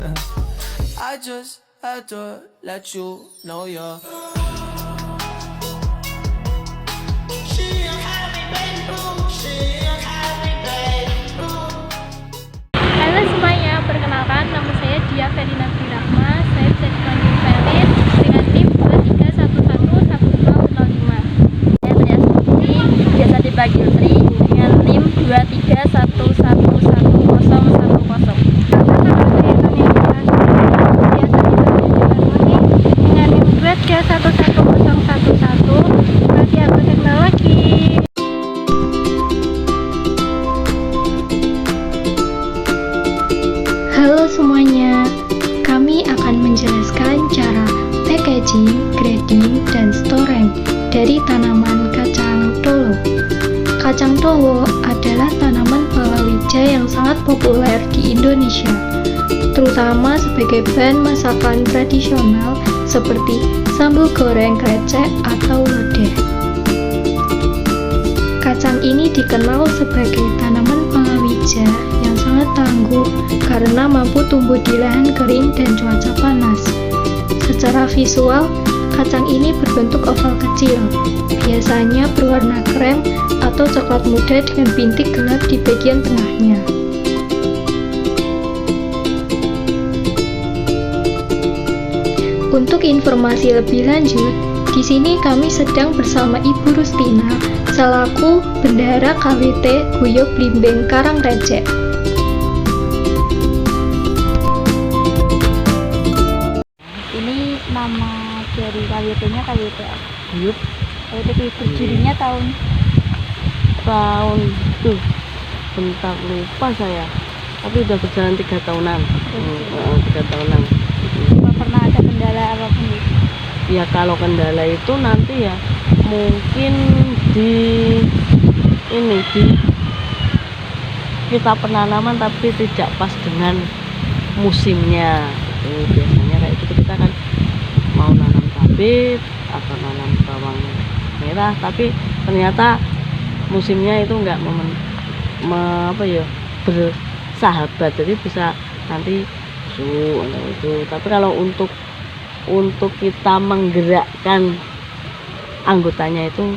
I just had to let you know you're. Halo semuanya, perkenalkan nama saya Dia Ferdinand Rahma. Saya bisa dipanggil Felin dengan NIM 23111005. Saya Maria Suti, biasa dipanggil Tri dengan NIM 23111010. Nama saya Tania Farasi, biasa dipanggil Harmoni dengan NIM 23111011. Masih aku teknologi. Halo semuanya, kami akan menjelaskan cara packaging, grading, dan storage dari tanaman kacang tolo. Kacang tolo adalah tanaman palawija yang sangat populer di Indonesia, terutama sebagai bahan masakan tradisional seperti sambal goreng krecek atau lodeh. Kacang ini dikenal sebagai tanaman palawija yang sangat tangguh karena mampu tumbuh di lahan kering dan cuaca panas. Secara visual, kacang ini berbentuk oval kecil, biasanya berwarna krem atau coklat muda dengan bintik gelap di bagian tengahnya. Untuk informasi lebih lanjut, di sini kami sedang bersama Ibu Rustina selaku Bendahara KWT Guyo Blimbing Karangrecek. Ini nama dari KWT-nya KWT apa? Guyup. KWT Guyup berdirinya tahun tuh bentar lupa saya, tapi udah berjalan 3 tahunan. 3 tahunan. Apa pernah ada kendala apapun gitu? Ya kalau kendala itu nanti ya mungkin di kita penanaman tapi tidak pas dengan musimnya. Biasanya kayak gitu, kita kan mau nanam cabai atau nanam bawang merah, tapi ternyata musimnya itu enggak bersahabat, jadi bisa nanti busuk itu. Tapi kalau untuk kita menggerakkan anggotanya itu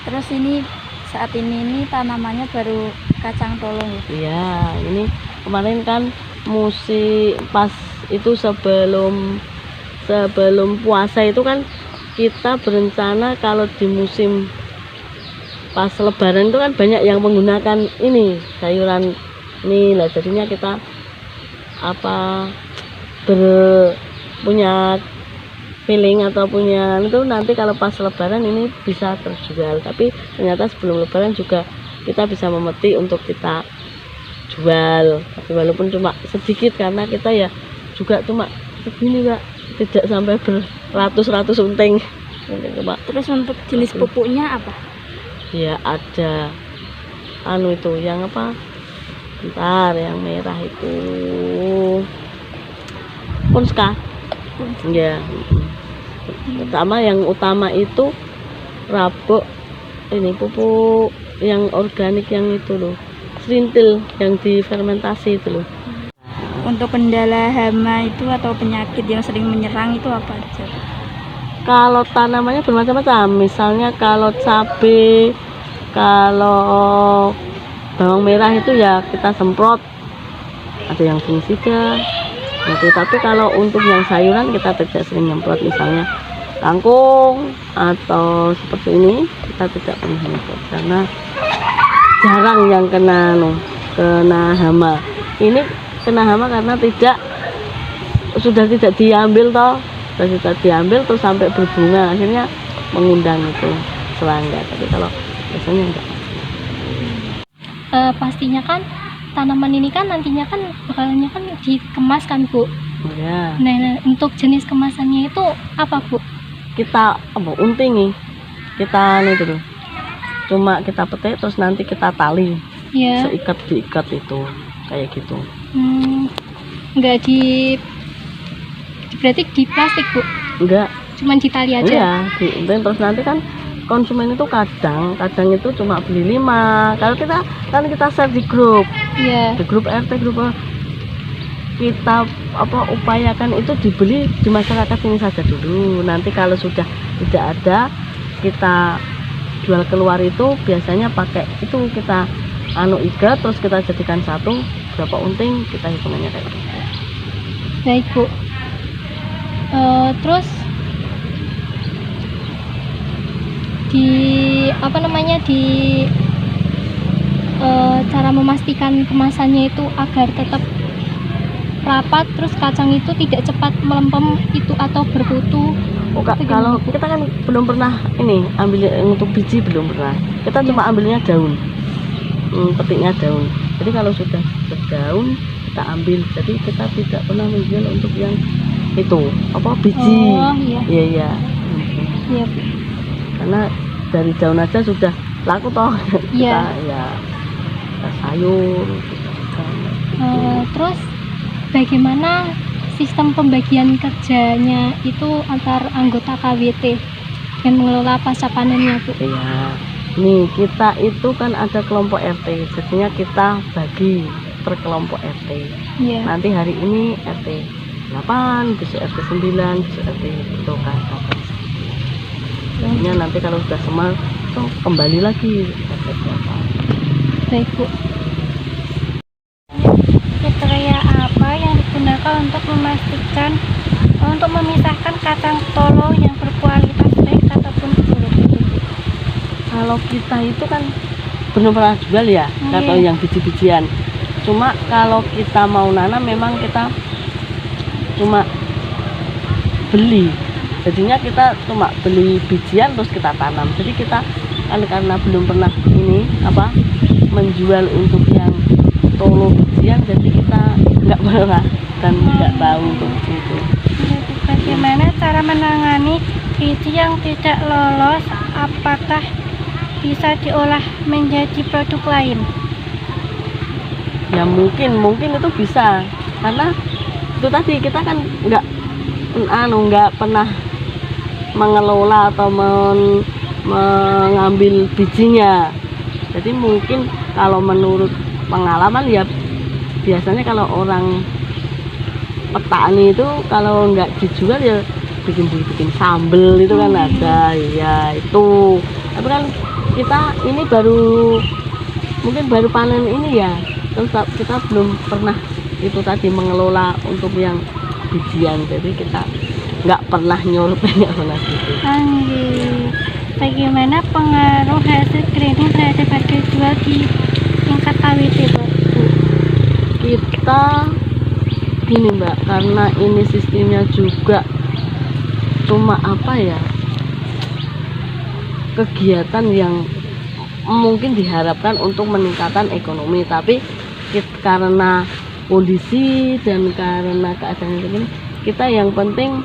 Terus ini saat ini tanamannya baru kacang tolo ya? iya, ini kemarin kan musim pas itu sebelum puasa itu kan kita berencana kalau di musim pas lebaran itu kan banyak yang menggunakan ini sayuran ini lah, jadinya kita punya feeling atau punya itu nanti kalau pas lebaran ini bisa terjual. Tapi ternyata sebelum lebaran juga kita bisa memetik untuk kita jual, tapi walaupun cuma sedikit karena kita ya juga cuma segini Pak, tidak sampai beratus-ratus unting. Terus untuk jenis pupuknya apa? Ya ada itu yang apa, bentar, yang merah itu Punska ya. Yang utama itu rabok, ini pupuk yang organik yang itu loh, serintil yang difermentasi itu loh. Untuk kendala hama itu atau penyakit yang sering menyerang itu apa aja? Kalau tanamannya bermacam-macam, misalnya kalau cabai, kalau bawang merah itu ya kita semprot, ada yang fungisida gitu. Tapi kalau untuk yang sayuran kita tidak sering nyemprot, misalnya kangkung atau seperti ini kita tidak pernah nyemprot karena jarang yang kena hama. Ini kena hama karena sudah tidak diambil terus sampai berbunga, akhirnya mengundang itu serangga. Tapi kalau biasanya enggak. Pastinya kan tanaman ini kan nantinya kan bakalannya kan dikemas kan Bu. Oh, ya. Nah, untuk jenis kemasannya itu apa Bu? Kita untingi, kita dulu. Cuma kita petik terus nanti kita tali, Ya. diikat itu kayak gitu. Enggak berarti di plastik Bu? Enggak. Cuman di tali aja? Iya, diunting terus nanti kan konsumen itu kadang itu cuma beli 5. Kalau kita share di grup, Iya. Di grup RT, grup kita upayakan itu dibeli di masyarakat ini saja dulu. Nanti kalau sudah tidak ada, kita jual keluar itu biasanya pakai itu kita ikat terus kita jadikan satu, berapa unting kita hitungannya kayak gitu. Baik Bu. Terus di cara memastikan kemasannya itu agar tetap rapat, terus kacang itu tidak cepat melempem itu atau berkutu. Kalau kita kan belum pernah ini ambil untuk biji, belum pernah. Kita cuma ambilnya daun, petiknya daun. Jadi kalau sudah berdaun kita ambil. Jadi kita tidak pernah menjual untuk yang itu biji. Oh iya. Iya. Iya. Karena dari daun aja sudah laku toh. Iya. Kita sayur. Terus bagaimana sistem pembagian kerjanya itu antar anggota KWT dengan mengelola pasca panennya Bu? Iya. Nih kita itu kan ada kelompok RT, jadinya kita bagi per kelompok RT. Iya. Nanti hari ini RT 8, besok RT 9, besok RT itu kan. Jadinya nanti kalau sudah semua tuh kembali lagi RT berapa. Baik Bu. Kriteria apa yang digunakan untuk memisahkan kacang tolo yang berkualitas baik ataupun buruk? Kalau kita itu kan belum pernah jual ya, atau yang biji-bijian. Cuma kalau kita mau nanam memang kita cuma beli. Jadinya kita cuma beli bijian terus kita tanam. Jadi kita karena belum pernah menjual untuk yang tolo bijian, jadi kita nggak pernah dan nggak tahu untuk itu. Bagaimana cara menangani biji yang tidak lolos? Apakah bisa diolah menjadi produk lain? Ya mungkin itu bisa, karena itu tadi kita kan nggak pernah mengelola atau mengambil bijinya. Jadi mungkin kalau menurut pengalaman ya biasanya kalau orang petani itu kalau nggak dijual ya bikin sambel itu kan ada ya itu. Tapi kan kita ini mungkin baru panen ini ya, terus kita belum pernah itu tadi mengelola untuk yang bijian, jadi kita nggak pernah nyobain pernah gitu. Bagaimana pengaruh hasil grading terhadap harga jual di tingkat KWT, Bu? Kita gini Mbak, karena ini sistemnya juga cuma kegiatan yang mungkin diharapkan untuk meningkatkan ekonomi, tapi karena kondisi dan karena keadaan begini, kita yang penting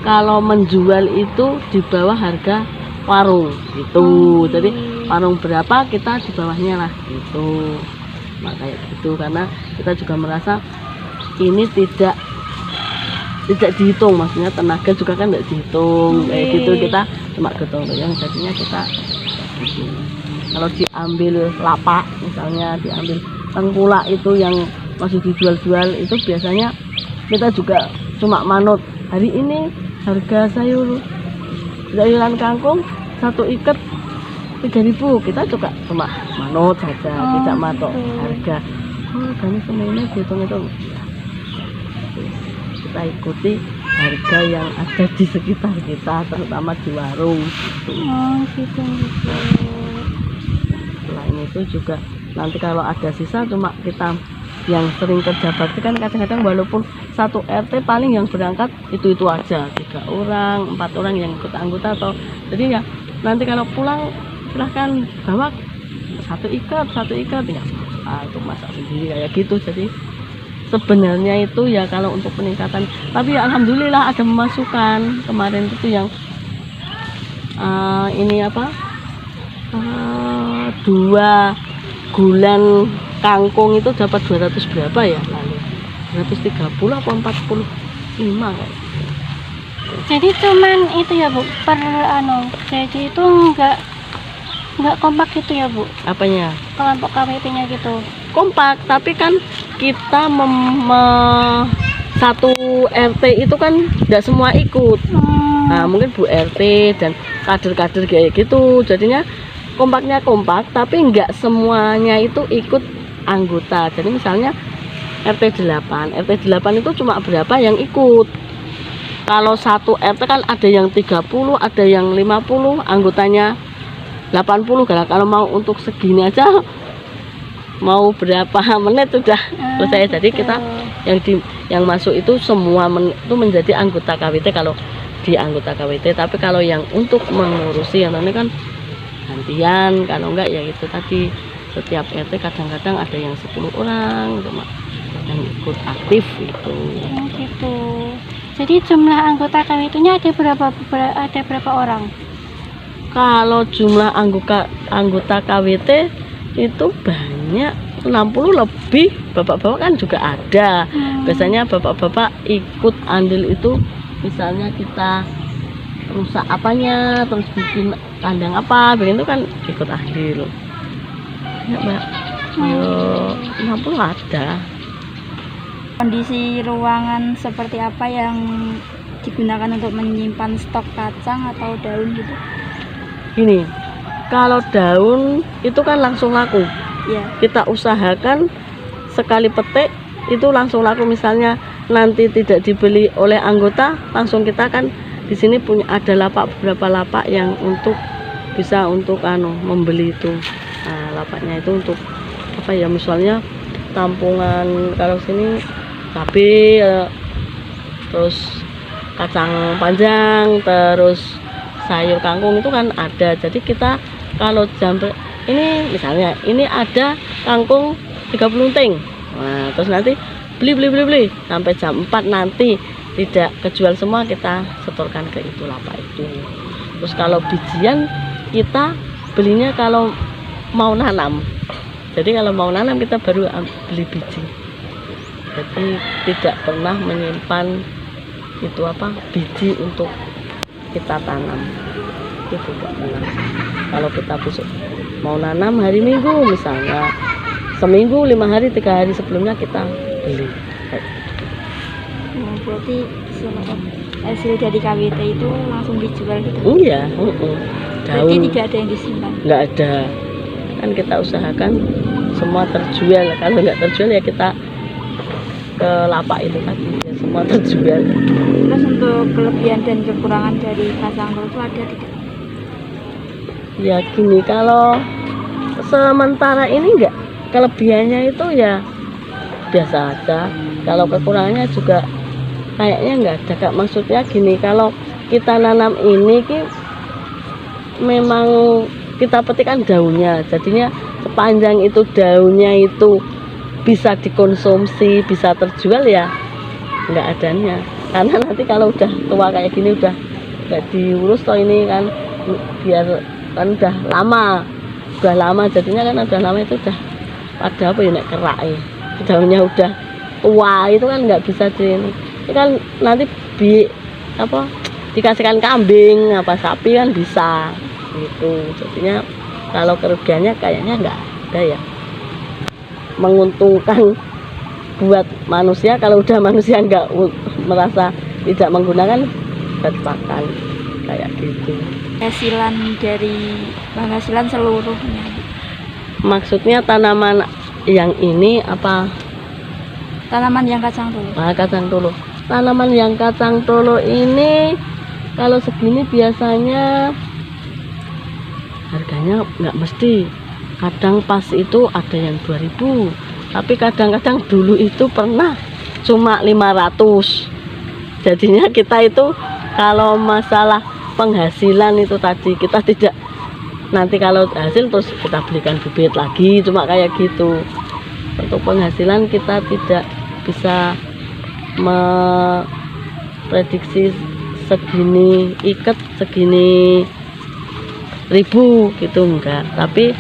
kalau menjual itu di bawah harga warung gitu. Jadi warung berapa kita di bawahnya lah gitu. Nah, kayak gitu, karena kita juga merasa ini tidak dihitung, maksudnya tenaga juga kan tidak dihitung kayak gitu. Kita cuma gotong-royong, jadinya kita gitu. Kalau diambil lapak misalnya, diambil tengkulak itu yang masih dijual-jual, itu biasanya kita juga cuma manut hari ini harga sayuran kangkung 1 ikat 3.000, kita juga cuma manut saja, tidak matok harga. Kami semuanya dihitung itu, kita ikuti harga yang ada di sekitar kita, terutama di warung. Gitu. Selain itu juga nanti kalau ada sisa cuma kita yang sering kerja bakti kan kadang-kadang walaupun satu RT paling yang berangkat itu aja 3 orang 4 orang yang ikut anggota atau jadi ya nanti kalau pulang silahkan bawa 1 ikat ya untuk masak sendiri kayak gitu. Jadi sebenarnya itu ya kalau untuk peningkatan, tapi ya alhamdulillah ada masukan kemarin itu yang 2 gulan kangkung itu dapat 200 berapa ya, lalu 230 atau 45 kayak. Jadi cuman itu ya Bu, jadi itu nggak kompak gitu ya Bu, Apanya? kelompok KWP-nya gitu. Kompak, tapi kan kita satu RT itu kan nggak semua ikut. Nah, mungkin Bu RT dan kader-kader kayak gitu, jadinya kompaknya kompak, tapi nggak semuanya itu ikut anggota. Jadi misalnya RT 8 itu cuma berapa yang ikut. Kalau satu RT kan ada yang 30, ada yang 50, anggotanya 80. Kalau mau untuk segini aja mau berapa menit sudah selesai. Jadi kita yang masuk itu semua itu menjadi anggota KWT kalau di anggota KWT. Tapi kalau yang untuk mengurusi yang ini kan gantian, kalau enggak ya itu tadi setiap RT kadang-kadang ada yang 10 orang yang ikut aktif itu. Gitu. Jadi jumlah anggota KWT-nya ada berapa orang? Kalau jumlah anggota KWT itu banyak, 60 lebih. Bapak-bapak kan juga ada. Biasanya bapak-bapak ikut andil itu, misalnya kita rusak apanya, terus bikin kandang apa, begitu kan ikut andil. Ya Mbak, 60 ada. Kondisi ruangan seperti apa yang digunakan untuk menyimpan stok kacang atau daun gitu? Gini, kalau daun itu kan langsung laku. Ya. Kita usahakan sekali petik itu langsung laku. Misalnya nanti tidak dibeli oleh anggota, langsung kita kan di sini punya ada lapak, beberapa lapak yang untuk bisa untuk membeli itu. Nah, lapaknya itu untuk apa ya, misalnya tampungan, kalau sini cabai, terus kacang panjang, terus sayur kangkung itu kan ada. Jadi kita kalau jam ini misalnya ini ada kangkung 30 unting, nah terus nanti beli sampai jam 4 nanti tidak kejual semua, kita setorkan ke itu lapak itu. Terus kalau bijian kita belinya kalau mau nanam. Jadi kalau mau nanam kita baru beli biji. Jadi tidak pernah menyimpan itu biji untuk kita tanam. Itu tidak pernah. Kalau kita besok mau nanam hari Minggu misalnya, seminggu 5 hari 3 hari sebelumnya kita beli. Berarti hasil dari KWT itu langsung dijual gitu? Iya. Berarti tidak ada yang disimpan? Nggak ada. Kan kita usahakan semua terjual. Kalau nggak terjual ya kita ke lapak itu tadi ya, semua terjual. Terus untuk kelebihan dan kekurangan dari kacang tolo itu ada tidak? Ya gini, kalau sementara ini enggak, kelebihannya itu ya biasa aja. Kalau kekurangannya juga kayaknya enggak ada Kak. Maksudnya gini, kalau kita nanam ini memang kita petikkan daunnya, jadinya sepanjang itu daunnya itu bisa dikonsumsi, bisa terjual ya enggak adanya. Karena nanti kalau udah tua kayak gini udah enggak diurus toh ini kan, biar kan udah lama jadinya kan udah lama itu udah pada apa ya nek kerak ya, daunnya udah tua itu kan nggak bisa ini kan nanti dikasihkan kambing apa sapi kan bisa gitu. Jadinya kalau kerugiannya kayaknya nggak ada ya, menguntungkan buat manusia. Kalau udah manusia nggak merasa tidak menggunakan, buat pakan kayak gitu. Penghasilan seluruhnya. Maksudnya tanaman yang ini apa? Tanaman yang kacang tolo. Kacang tolo. Tanaman yang kacang tolo ini kalau segini biasanya harganya nggak mesti. Kadang pas itu ada yang 2000, tapi kadang-kadang dulu itu pernah cuma 500. Jadinya kita itu kalau masalah penghasilan itu tadi kita tidak, nanti kalau hasil terus kita belikan bibit lagi, cuma kayak gitu. Untuk penghasilan kita tidak bisa memprediksi segini ikat segini ribu gitu, enggak. Tapi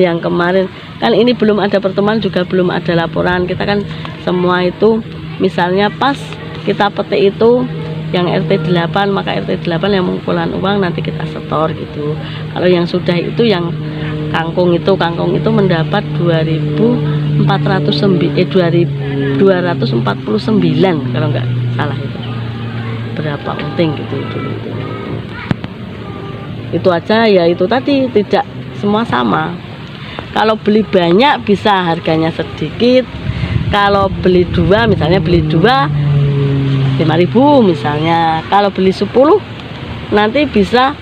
yang kemarin kan ini belum ada pertemuan, juga belum ada laporan. Kita kan semua itu misalnya pas kita petik itu yang RT 8 maka RT 8 yang mengumpulkan uang nanti kita setor gitu. Kalau yang sudah itu yang kangkung itu mendapat 2.249 kalau nggak salah itu. Berapa unting gitu dulu itu. Itu aja ya, itu tadi tidak semua sama. Kalau beli banyak bisa harganya sedikit. Kalau beli dua, misalnya beli 5.000 misalnya. Kalau beli 10 nanti bisa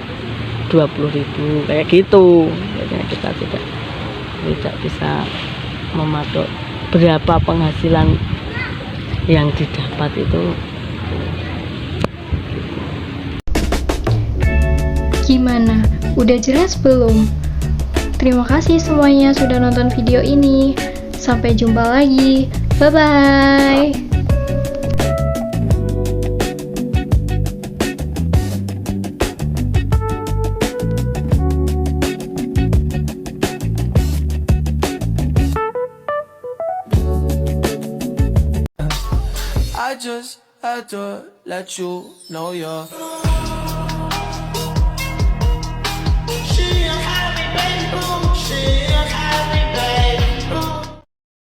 20.000 kayak gitu. Jadi kita tidak bisa mematok berapa penghasilan yang didapat itu. Gimana? Udah jelas belum? Terima kasih semuanya sudah nonton video ini. Sampai jumpa lagi. Bye-bye. I just had to let you know you're